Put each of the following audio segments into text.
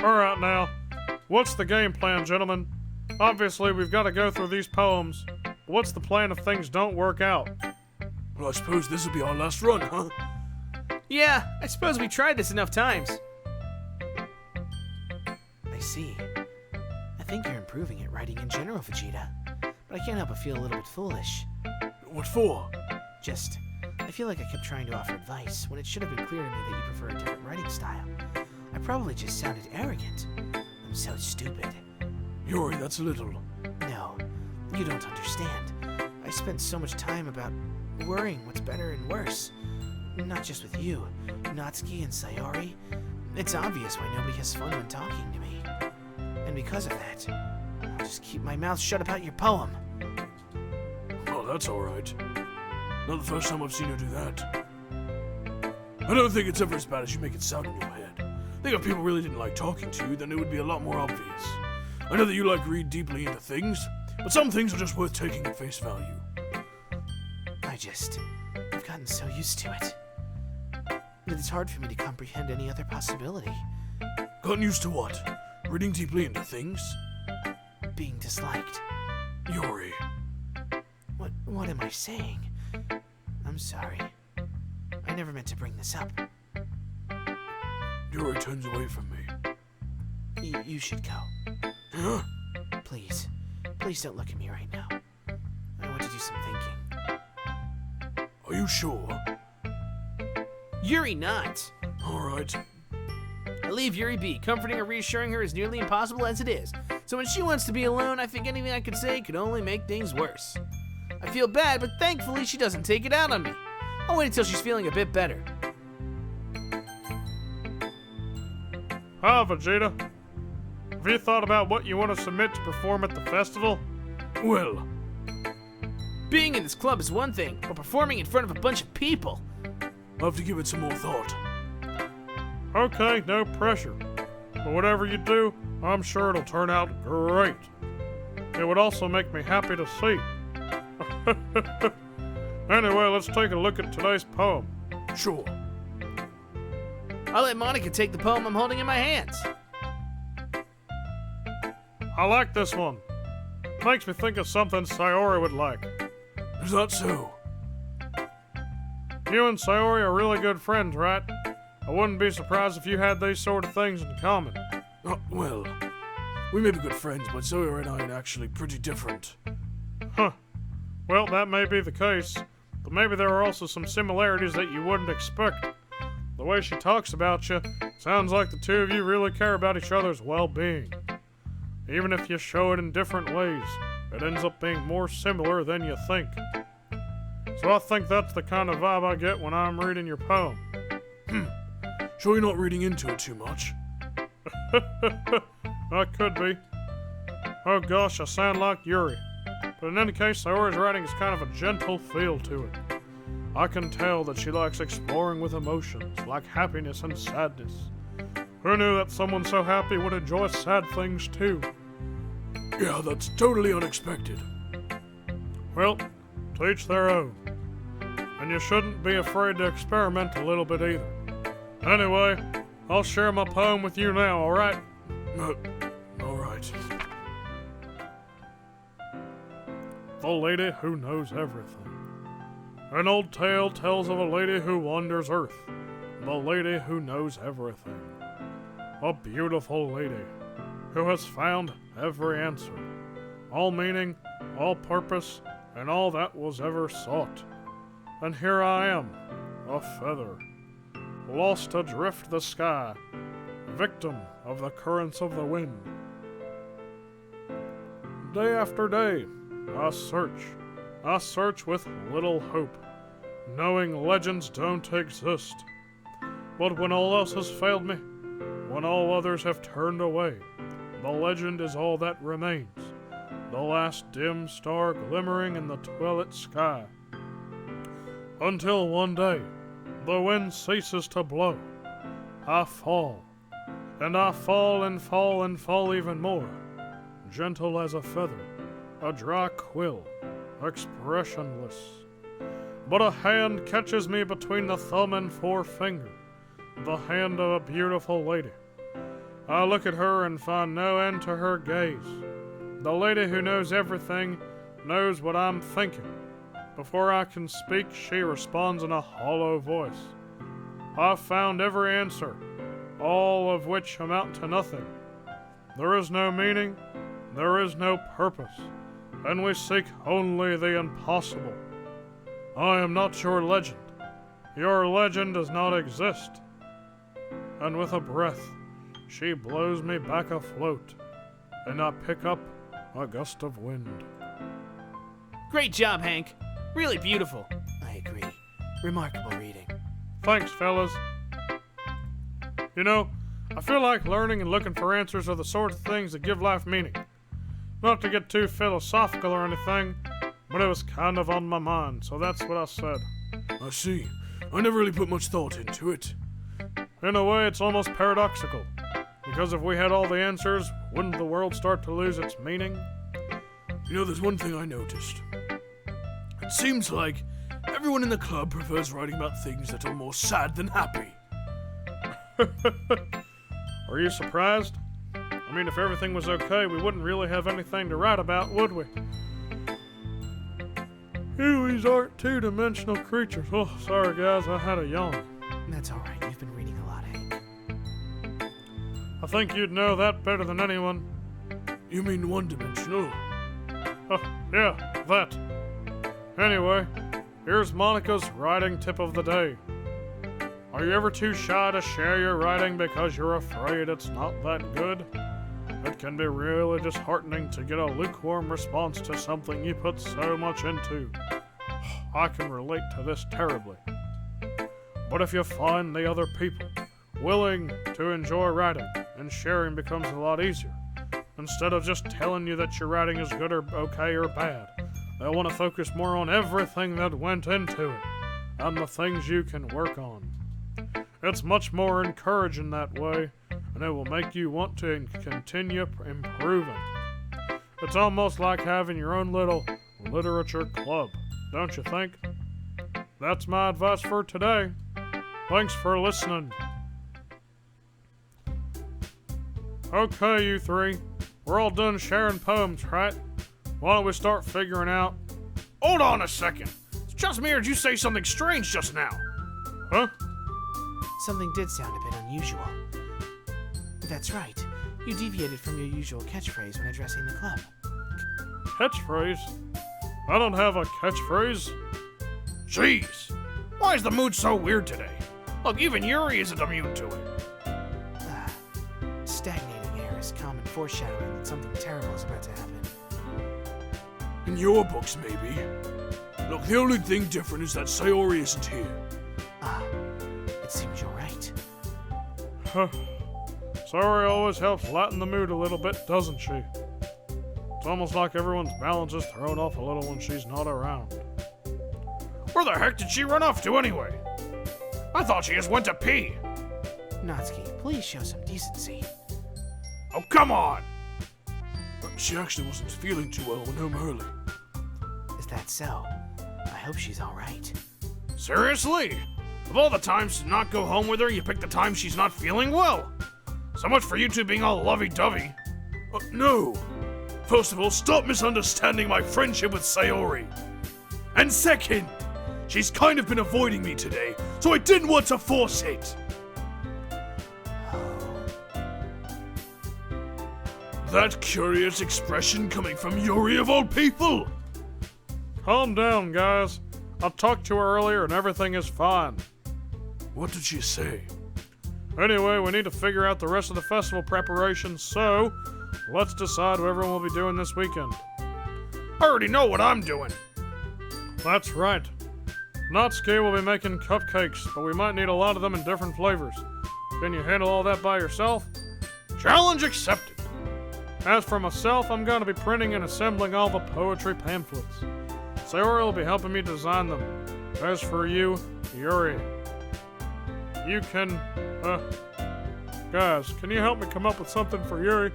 Alright now, what's the game plan, gentlemen? Obviously, we've got to go through these poems. What's the plan if things don't work out? Well, I suppose this will be our last run, huh? Yeah, I suppose we tried this enough times. I see. I think you're improving at writing in general, Vegeta. But I can't help but feel a little bit foolish. What for? Just, I feel like I kept trying to offer advice when it should have been clear to me that you prefer a different writing style. I probably just sounded arrogant. I'm so stupid. Yuri, that's a little... No, you don't understand. I spent so much time about worrying what's better and worse. Not just with you, Natsuki and Sayori. It's obvious why nobody has fun when talking to me. And because of that, I'll just keep my mouth shut about your poem. Oh, that's alright. Not the first time I've seen you do that. I don't think it's ever as bad as you make it sound in your head. I think if people really didn't like talking to you, then it would be a lot more obvious. I know that you like read deeply into things, but some things are just worth taking at face value. I've gotten so used to it that it's hard for me to comprehend any other possibility. Gotten used to what? Reading deeply into things? Being disliked. Yuri. What am I saying? I'm sorry. I never meant to bring this up. Yuri turns away from me. You should go. Huh? Please. Please don't look at me right now. I want to do some thinking. Are you sure? Yuri not. Alright. I leave Yuri be. Comforting or reassuring her is nearly impossible as it is. So when she wants to be alone, I think anything I could say could only make things worse. I feel bad, but thankfully she doesn't take it out on me. I'll wait until she's feeling a bit better. Hi, Vegeta. Have you thought about what you want to submit to perform at the festival? Well, Being in this club is one thing, but performing in front of a bunch of people. I'll have to give it some more thought. Okay, no pressure. But whatever you do, I'm sure it'll turn out great. It would also make me happy to see. Anyway, let's take a look at today's poem. Sure. I'll let Monica take the poem I'm holding in my hands. I like this one. Makes me think of something Sayori would like. Is that so? You and Sayori are really good friends, right? I wouldn't be surprised if you had these sort of things in common. Well, we may be good friends, but Sayori and I are actually pretty different. Huh. Well, that may be the case, but maybe there are also some similarities that you wouldn't expect. The way she talks about you, sounds like the two of you really care about each other's well-being. Even if you show it in different ways, it ends up being more similar than you think. So I think that's the kind of vibe I get when I'm reading your poem. Sure you're not reading into it too much? I could be. Oh gosh, I sound like Yuri. But in any case, Sayori's writing has kind of a gentle feel to it. I can tell that she likes exploring with emotions, like happiness and sadness. Who knew that someone so happy would enjoy sad things too? Yeah, that's totally unexpected. Well, to each their own. And you shouldn't be afraid to experiment a little bit either. Anyway, I'll share my poem with you now, alright? Alright. The Lady Who Knows Everything. An old tale tells of a lady who wanders earth. The lady who knows everything. A beautiful lady who has found every answer. All meaning, all purpose, and all that was ever sought. And here I am, a feather, lost adrift the sky, victim of the currents of the wind. Day after day, I search with little hope, knowing legends don't exist. But when all else has failed me, when all others have turned away, the legend is all that remains, the last dim star glimmering in the twilight sky. Until one day, the wind ceases to blow. I fall, and I fall and fall and fall even more, gentle as a feather, a dry quill, expressionless. But a hand catches me between the thumb and forefinger, the hand of a beautiful lady. I look at her and find no end to her gaze. The lady who knows everything knows what I'm thinking. Before I can speak, she responds in a hollow voice. I've found every answer, all of which amount to nothing. There is no meaning, there is no purpose, and we seek only the impossible. I am not your legend. Your legend does not exist. And with a breath, she blows me back afloat, and I pick up a gust of wind. Great job, Hank. Really beautiful. I agree. Remarkable reading. Thanks, fellas. You know, I feel like learning and looking for answers are the sort of things that give life meaning. Not to get too philosophical or anything, but it was kind of on my mind, so that's what I said. I see. I never really put much thought into it. In a way, it's almost paradoxical. Because if we had all the answers, wouldn't the world start to lose its meaning? You know, there's one thing I noticed. It seems like everyone in the club prefers writing about things that are more sad than happy. Are you surprised? I mean, if everything was okay, we wouldn't really have anything to write about, would we? Humans aren't two-dimensional creatures. Oh, sorry guys, I had a yawn. That's alright, you've been reading a lot, Hank. I think you'd know that better than anyone. You mean one-dimensional? Oh, yeah, that. Anyway, here's Monica's writing tip of the day. Are you ever too shy to share your writing because you're afraid it's not that good? It can be really disheartening to get a lukewarm response to something you put so much into. I can relate to this terribly. But if you find the other people willing to enjoy writing, and sharing becomes a lot easier. Instead of just telling you that your writing is good or okay or bad, they'll want to focus more on everything that went into it, and the things you can work on. It's much more encouraging that way, and it will make you want to continue improving. It's almost like having your own little literature club, don't you think? That's my advice for today. Thanks for listening. Okay, you three. We're all done sharing poems, right? Why don't we start figuring out... Hold on a second. It's just me, or did you say something strange just now? Huh? Something did sound a bit unusual. That's right. You deviated from your usual catchphrase when addressing the club. Catchphrase? I don't have a catchphrase. Jeez. Why is the mood so weird today? Look, even Yuri isn't immune to it. Stagnating air is common foreshadowing that something terrible is about to happen. In your books, maybe. Look, the only thing different is that Sayori isn't here. It seems you're right. Huh. Sayori always helps lighten the mood a little bit, doesn't she? It's almost like everyone's balance is thrown off a little when she's not around. Where the heck did she run off to anyway? I thought she just went to pee. Natsuki, please show some decency. Oh, come on! She actually wasn't feeling too well when home early. Is that so? I hope she's alright. Seriously? Of all the times to not go home with her, you pick the time she's not feeling well. So much for you two being all lovey-dovey. No. First of all, stop misunderstanding my friendship with Sayori. And second, she's kind of been avoiding me today, so I didn't want to force it. That curious expression coming from Yuri of all people. Calm down, guys. I talked to her earlier and everything is fine. What did she say? Anyway, we need to figure out the rest of the festival preparations, so let's decide what everyone will be doing this weekend. I already know what I'm doing. That's right. Natsuki will be making cupcakes, but we might need a lot of them in different flavors. Can you handle all that by yourself? Challenge accepted. As for myself, I'm going to be printing and assembling all the poetry pamphlets. Sayori will be helping me design them. As for you, Yuri, you can, guys, can you help me come up with something for Yuri?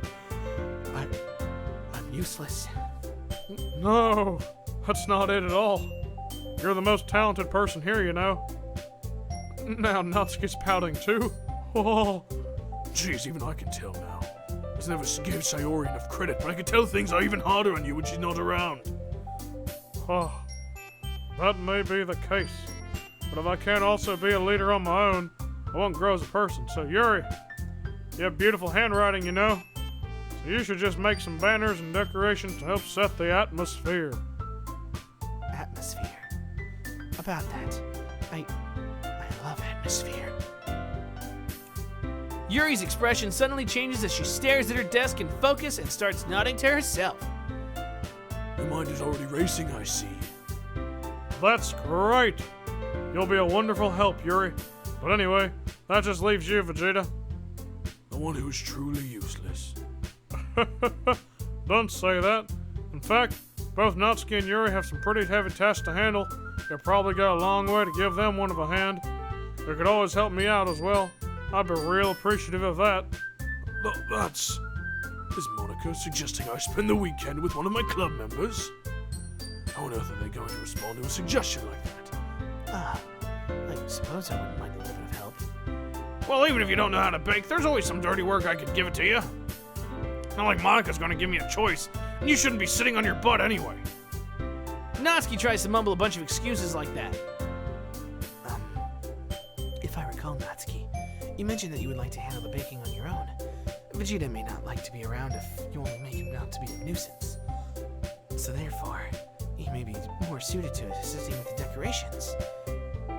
I'm useless. No, that's not it at all. You're the most talented person here, you know. Now Natsuki's pouting too. Oh. Jeez, even I can tell now. I never gave Sayori enough credit, but I can tell things are even harder on you when she's not around. Oh, that may be the case. But if I can't also be a leader on my own, I won't grow as a person. So, Yuri, you have beautiful handwriting, you know? So you should just make some banners and decorations to help set the atmosphere. Atmosphere. About that, I love atmosphere. Yuri's expression suddenly changes as she stares at her desk in focus and starts nodding to herself. Your mind is already racing, I see. That's great. You'll be a wonderful help, Yuri. But anyway, that just leaves you, Vegeta. The one who is truly useless. Don't say that. In fact, both Natsuki and Yuri have some pretty heavy tasks to handle. You'll probably go a long way to give them one of a hand. You could always help me out as well. I'd be real appreciative of that. That's... Is Monica suggesting I spend the weekend with one of my club members? How on earth are they going to respond to a suggestion like that? I suppose I wouldn't mind a little bit of help. Well, even if you don't know how to bake, there's always some dirty work I could give it to you. Not like Monica's gonna give me a choice, and you shouldn't be sitting on your butt anyway. Natsuki tries to mumble a bunch of excuses like that. If I recall, Natsuki, you mentioned that you would like to handle the baking on your own. Vegeta may not like to be around if you only make him out to be a nuisance. So therefore, he may be more suited to assisting with the decorations.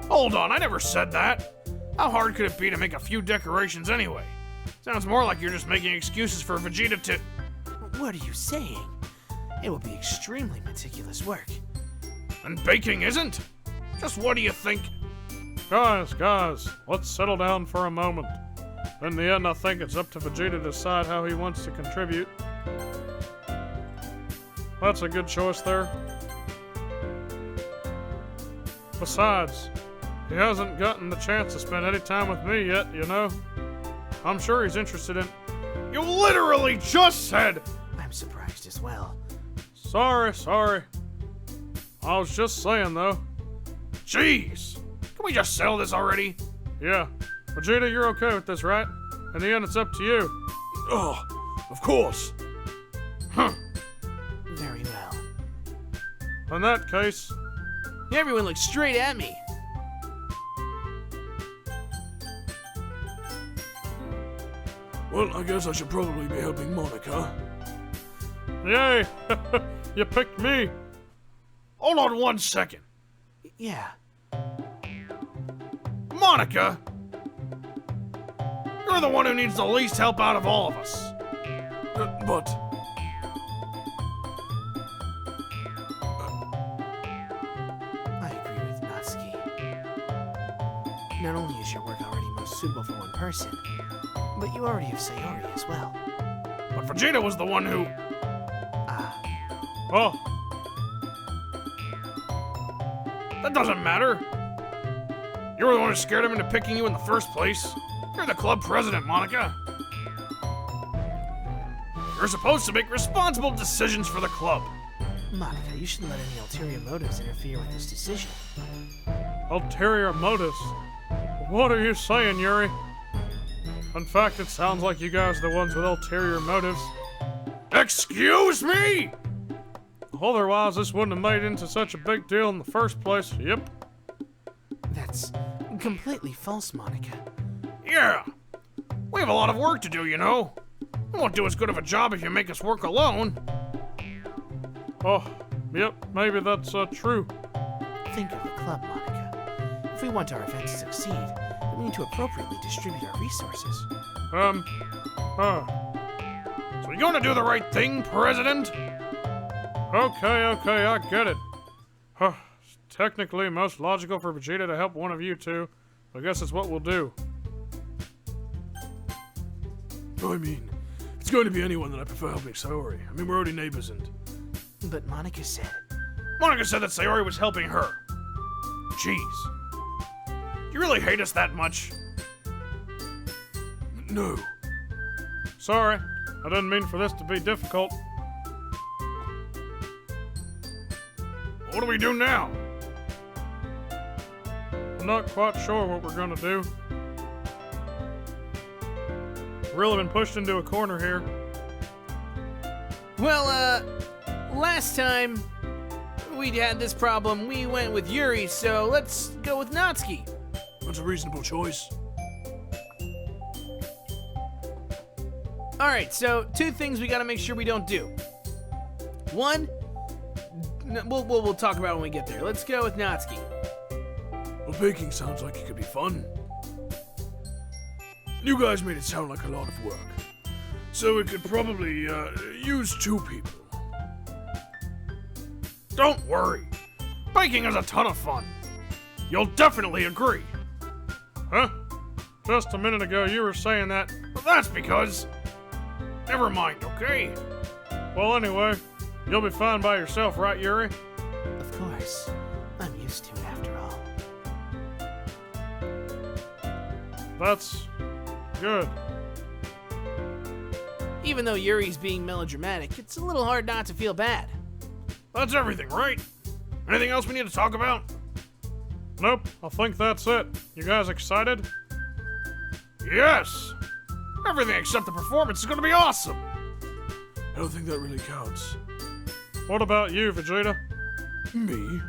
Hold on, I never said that. How hard could it be to make a few decorations anyway? Sounds more like you're just making excuses for Vegeta to... What are you saying? It will be extremely meticulous work. And baking isn't? Just what do you think? Guys, let's settle down for a moment. In the end, I think it's up to Vegeta to decide how he wants to contribute. That's a good choice there. Besides, he hasn't gotten the chance to spend any time with me yet, you know? I'm sure he's interested in... You literally just said... I'm surprised as well. Sorry. I was just saying, though. Jeez! Can we just settle this already? Yeah. Vegeta, you're okay with this, right? In the end, it's up to you. Oh, of course. Huh. Very well. In that case... Everyone looks straight at me. Well, I guess I should probably be helping Monica. Yay! You picked me! Hold on 1 second. Yeah. Monica! You're the one who needs the least help out of all of us. But... I agree with Natsuki. Not only is your work already most suitable for one person, but you already have Sayori as well. But Vegeta was the one who... Oh, That doesn't matter. You were the one who scared him into picking you in the first place. You're the club president, Monica. You're supposed to make responsible decisions for the club. Monica, you shouldn't let any ulterior motives interfere with this decision. ulterior motives. What are you saying, Yuri? In fact, it sounds like you guys are the ones with ulterior motives. Excuse me? Otherwise, this wouldn't have made into such a big deal in the first place. Yep. That's completely false, Monica. Yeah. We have a lot of work to do, you know. We won't do as good of a job if you make us work alone. Oh, yep, maybe that's true. Think of the club, Monica. If we want our event to succeed, we need to appropriately distribute our resources. So you gonna do the right thing, President? Okay, I get it. It's technically most logical for Vegeta to help one of you two. I guess it's what we'll do. I mean, if it's going to be anyone, then I prefer helping Sayori. I mean, we're already neighbors and... But Monica said... Monica said that Sayori was helping her. Jeez. You really hate us that much? No. Sorry, I didn't mean for this to be difficult. What do we do now? I'm not quite sure what we're gonna do. really been pushed into a corner here. Well, last time we had this problem, we went with Yuri, so let's go with Natsuki. That's a reasonable choice. Alright, so 2 things we gotta make sure we don't do. 1, we'll talk about when we get there. Let's go with Natsuki. Well, baking sounds like it could be fun. You guys made it sound like a lot of work. So we could probably use 2 people. Don't worry. Baking is a ton of fun. You'll definitely agree. Huh? Just a minute ago you were saying that. Well, that's because... Never mind, okay? Well, anyway, you'll be fine by yourself, right, Yuri? Of course. I'm used to it after all. That's... good. Even though Yuri's being melodramatic, it's a little hard not to feel bad. That's everything, right? Anything else we need to talk about? Nope, I think that's it. You guys excited? Yes! Everything except the performance is gonna be awesome! I don't think that really counts. What about you, Vegeta? Me?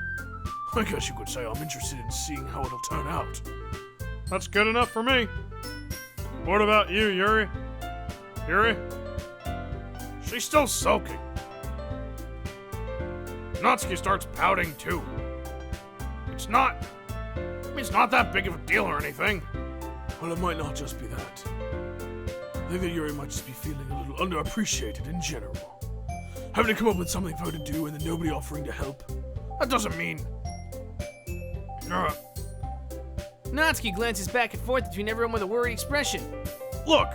I guess you could say I'm interested in seeing how it'll turn out. That's good enough for me. What about you, Yuri? Yuri? She's still sulking. Natsuki starts pouting too. It's not that big of a deal or anything. Well, it might not just be that. I think that Yuri might just be feeling a little underappreciated in general. Having to come up with something for her to do and then nobody offering to help. That doesn't mean... Natsuki glances back and forth between everyone with a worried expression. Look,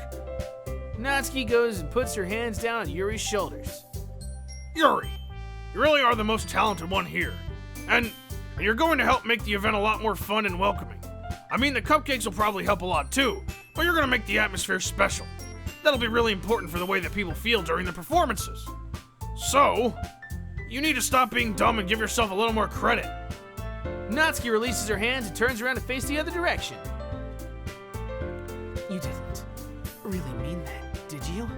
Natsuki goes and puts her hands down on Yuri's shoulders. Yuri, you really are the most talented one here. And you're going to help make the event a lot more fun and welcoming. I mean, the cupcakes will probably help a lot too, but you're going to make the atmosphere special. That'll be really important for the way that people feel during the performances. So, you need to stop being dumb and give yourself a little more credit. Natsuki releases her hands and turns around to face the other direction. You didn't really mean that, did you?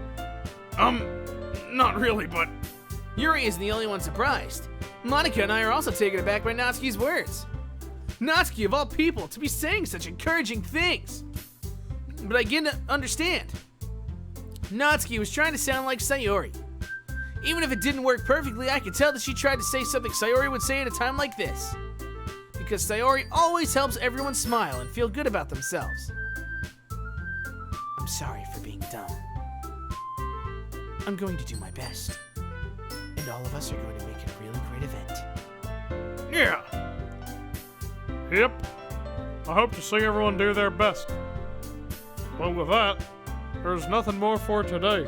Not really, but... Yuri isn't the only one surprised. Monica and I are also taken aback by Natsuki's words. Natsuki, of all people, to be saying such encouraging things. But I begin to understand. Natsuki was trying to sound like Sayori. Even if it didn't work perfectly, I could tell that she tried to say something Sayori would say at a time like this. Because Sayori always helps everyone smile and feel good about themselves. I'm sorry for being dumb. I'm going to do my best. And all of us are going to make it a really great event. Yeah. Yep. I hope to see everyone do their best. Well, with that, there's nothing more for today.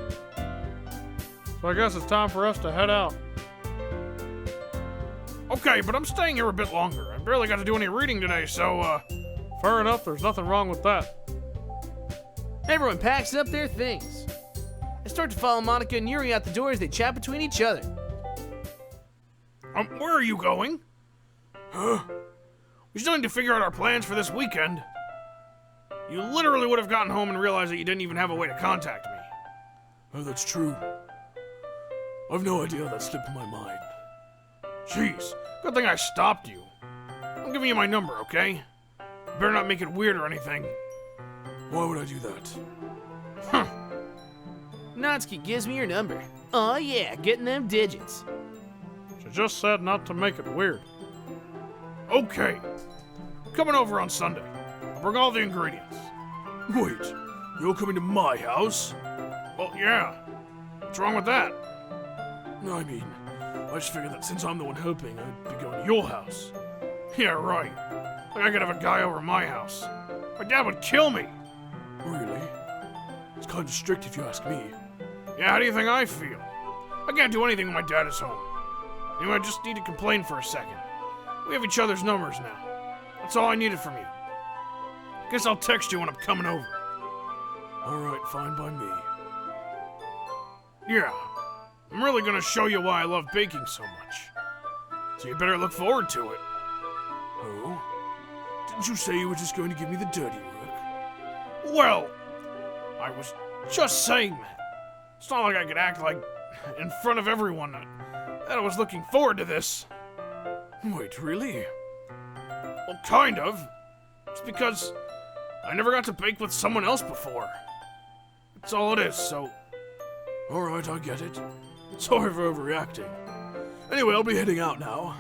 So I guess it's time for us to head out. Okay, but I'm staying here a bit longer. I barely got to do any reading today, so, fair enough, there's nothing wrong with that. Everyone packs up their things. I start to follow Monica and Yuri out the door as they chat between each other. Where are you going? Huh? We still need to figure out our plans for this weekend. You literally would have gotten home and realized that you didn't even have a way to contact me. Oh, that's true. I've no idea how that slipped my mind. Jeez, good thing I stopped you. I'm giving you my number, okay? You better not make it weird or anything. Why would I do that? Huh. Natsuki gives me your number. Oh yeah, getting them digits. She just said not to make it weird. Okay. I'm coming over on Sunday. I'll bring all the ingredients. Wait, you're coming to my house? Well, yeah. What's wrong with that? I mean, I just figured that since I'm the one helping, I'd be going to your house. Yeah, right. Like I could have a guy over at my house. My dad would kill me. Really? It's kind of strict if you ask me. Yeah, how do you think I feel? I can't do anything when my dad is home. Anyway, I just need to complain for a second. We have each other's numbers now. That's all I needed from you. Guess I'll text you when I'm coming over. Alright, fine by me. Yeah. I'm really gonna show you why I love baking so much. So you better look forward to it. Oh? Didn't you say you were just going to give me the dirty work? Well, I was Just saying, man. It's not like I could act like in front of everyone that I was looking forward to this. Wait, really? Well, kind of. It's because I never got to bake with someone else before. That's all it is, so... Alright, I get it. Sorry for overreacting. Anyway, I'll be heading out now.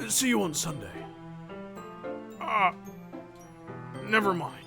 See you on Sunday. Never mind.